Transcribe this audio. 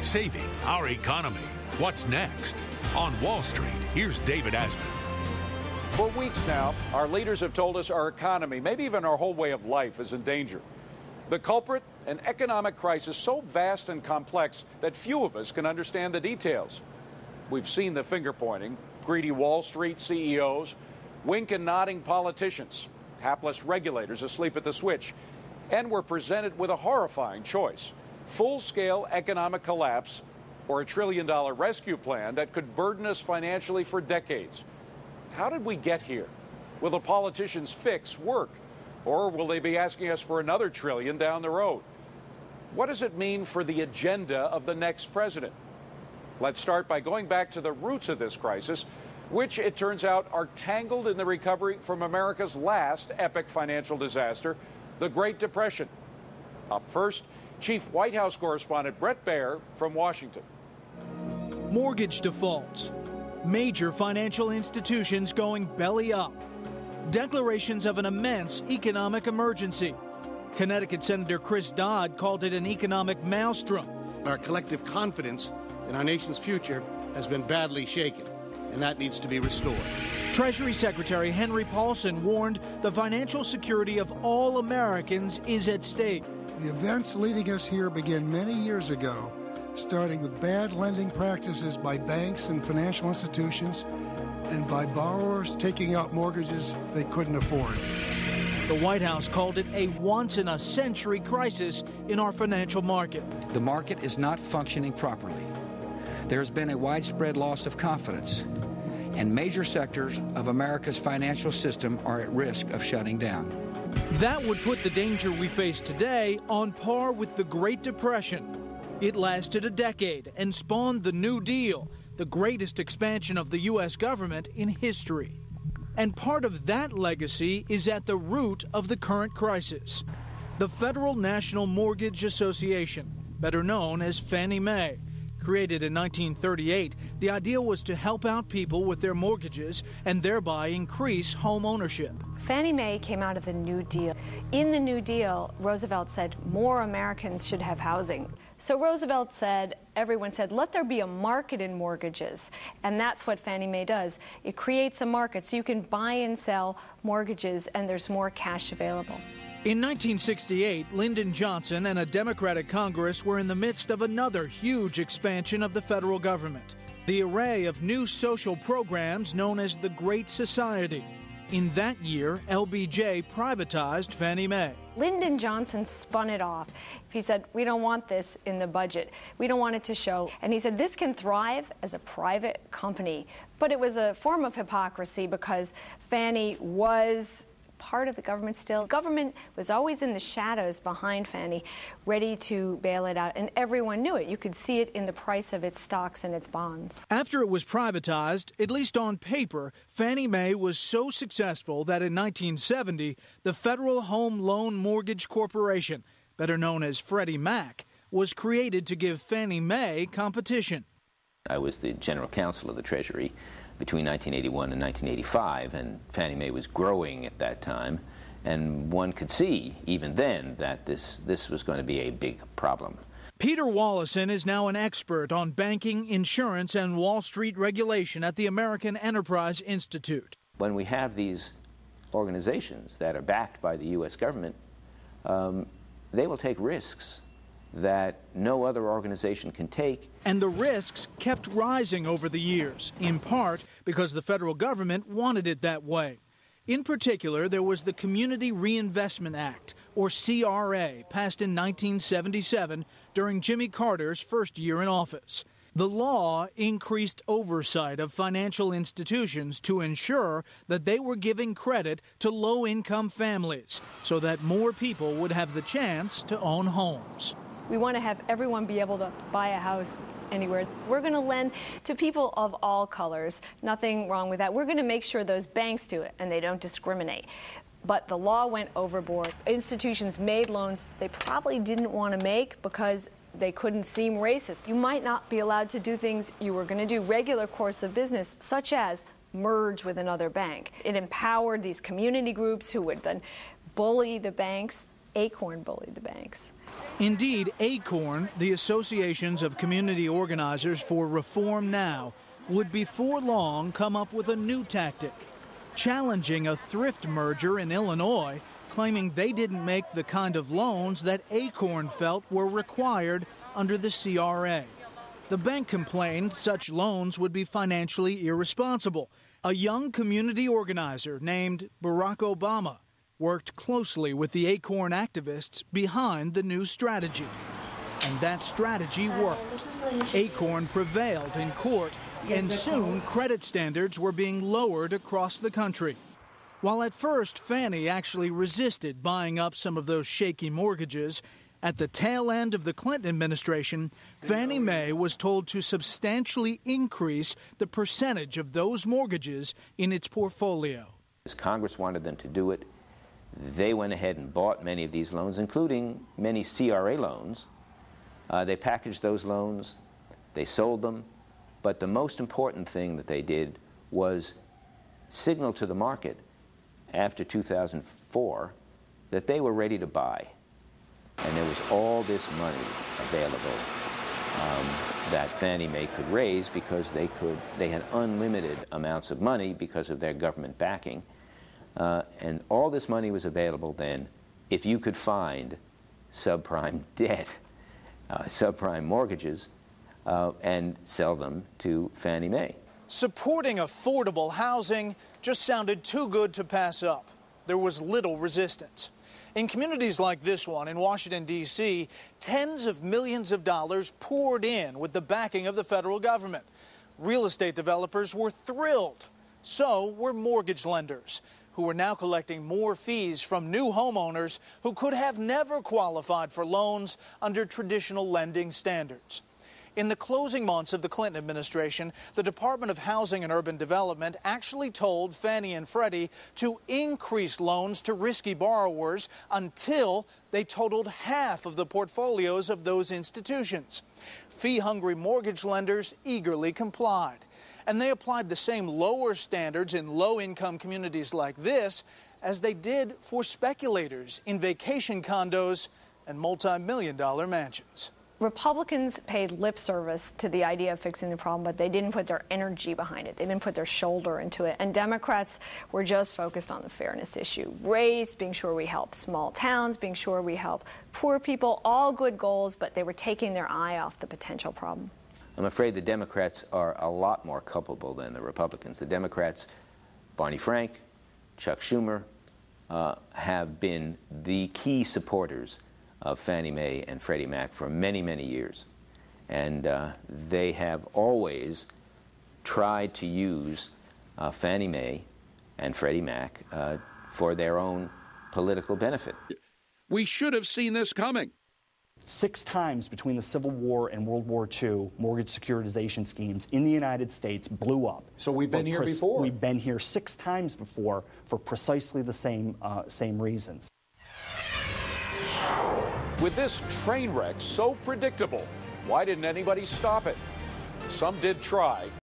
saving our economy. What's next? On Wall Street, here's David Asman. For weeks now, our leaders have told us our economy, maybe even our whole way of life, is in danger. The culprit, an economic crisis so vast and complex that few of us can understand the details. We've seen the finger pointing, greedy Wall Street CEOs, wink and nodding politicians, hapless regulators asleep at the switch, and we're presented with a horrifying choice: full-scale economic collapse or a trillion-dollar rescue plan that could burden us financially for decades. How did we get here? Will the politicians' fix work? Or will they be asking us for another trillion down the road? What does it mean for the agenda of the next president? Let's start by going back to the roots of this crisis, which it turns out are tangled in the recovery from America's last epic financial disaster, the Great Depression. Up first, Chief White House correspondent Bret Baier from Washington. Mortgage defaults, major financial institutions going belly up, declarations of an immense economic emergency. Connecticut Senator Chris Dodd called it an economic maelstrom. Our collective confidence in our nation's future has been badly shaken, and that needs to be restored. Treasury Secretary Henry Paulson warned the financial security of all Americans is at stake. The events leading us here began many years ago, starting with bad lending practices by banks and financial institutions, and by borrowers taking out mortgages they couldn't afford. The White House called it a once-in-a-century crisis in our financial market. The market is not functioning properly. There has been a widespread loss of confidence, and major sectors of America's financial system are at risk of shutting down. That would put the danger we face today on par with the Great Depression. It lasted a decade and spawned the New Deal, the greatest expansion of the U.S. government in history. And part of that legacy is at the root of the current crisis. The Federal National Mortgage Association, better known as Fannie Mae. Created in 1938, the idea was to help out people with their mortgages and thereby increase home ownership. Fannie Mae came out of the New Deal. In the New Deal, Roosevelt said more Americans should have housing. So Roosevelt said, everyone said, let there be a market in mortgages. And that's what Fannie Mae does. It creates a market so you can buy and sell mortgages and there's more cash available. In 1968, Lyndon Johnson and a Democratic Congress were in the midst of another huge expansion of the federal government, the array of new social programs known as the Great Society. In that year, LBJ privatized Fannie Mae. Lyndon Johnson spun it off. He said, we don't want this in the budget. We don't want it to show. And he said, this can thrive as a private company. But it was a form of hypocrisy because Fannie was part of the government still. Government was always in the shadows behind Fannie, ready to bail it out, and everyone knew it. You could see it in the price of its stocks and its bonds. After it was privatized, at least on paper, Fannie Mae was so successful that in 1970, the Federal Home Loan Mortgage Corporation, better known as Freddie Mac, was created to give Fannie Mae competition. I was the general counsel of the Treasury between 1981 and 1985, and Fannie Mae was growing at that time, and one could see even then that this was going to be a big problem. Peter Wallison is now an expert on banking, insurance, and Wall Street regulation at the American Enterprise Institute. When we have these organizations that are backed by the U.S. government, they will take risks that no other organization can take. And the risks kept rising over the years, in part because the federal government wanted it that way. In particular, there was the Community Reinvestment Act, or CRA, passed in 1977 during Jimmy Carter's first year in office. The law increased oversight of financial institutions to ensure that they were giving credit to low-income families so that more people would have the chance to own homes. We want to have everyone be able to buy a house anywhere. We're going to lend to people of all colors. Nothing wrong with that. We're going to make sure those banks do it and they don't discriminate. But the law went overboard. Institutions made loans they probably didn't want to make because they couldn't seem racist. You might not be allowed to do things you were going to do regular course of business, such as merge with another bank. It empowered these community groups who would then bully the banks. Acorn bullied the banks. Indeed, ACORN, the Associations of Community Organizers for Reform Now, would before long come up with a new tactic, challenging a thrift merger in Illinois, claiming they didn't make the kind of loans that ACORN felt were required under the CRA. The bank complained such loans would be financially irresponsible. A young community organizer named Barack Obama worked closely with the ACORN activists behind the new strategy. And that strategy worked. ACORN prevailed in court, and soon credit standards were being lowered across the country. While at first Fannie actually resisted buying up some of those shaky mortgages, at the tail end of the Clinton administration, Fannie Mae was told to substantially increase the percentage of those mortgages in its portfolio. As Congress wanted them to do it, they went ahead and bought many of these loans, including many CRA loans. They packaged those loans, they sold them, but the most important thing that they did was signal to the market after 2004 that they were ready to buy. And there was all this money available that Fannie Mae could raise because they had unlimited amounts of money because of their government backing. And all this money was available then if you could find subprime debt, subprime mortgages, and sell them to Fannie Mae. Supporting affordable housing just sounded too good to pass up. There was little resistance. In communities like this one in Washington, D.C., tens of millions of dollars poured in with the backing of the federal government. Real estate developers were thrilled. So were mortgage lenders, who were now collecting more fees from new homeowners who could have never qualified for loans under traditional lending standards. In the closing months of the Clinton administration, the Department of Housing and Urban Development actually told Fannie and Freddie to increase loans to risky borrowers until they totaled half of the portfolios of those institutions. Fee-hungry mortgage lenders eagerly complied. And they applied the same lower standards in low-income communities like this as they did for speculators in vacation condos and multi-million-dollar mansions. Republicans paid lip service to the idea of fixing the problem, but they didn't put their energy behind it. They didn't put their shoulder into it. And Democrats were just focused on the fairness issue. Race, being sure we help small towns, being sure we help poor people, all good goals, but they were taking their eye off the potential problem. I'm afraid the Democrats are a lot more culpable than the Republicans. The Democrats, Barney Frank, Chuck Schumer, have been the key supporters of Fannie Mae and Freddie Mac for many, many years. And they have always tried to use Fannie Mae and Freddie Mac for their own political benefit. We should have seen this coming. 6 times between the Civil War and World War II, mortgage securitization schemes in the United States blew up. So we've been here before. We've been here 6 times before for precisely the same reasons. With this train wreck so predictable, why didn't anybody stop it? Some did try.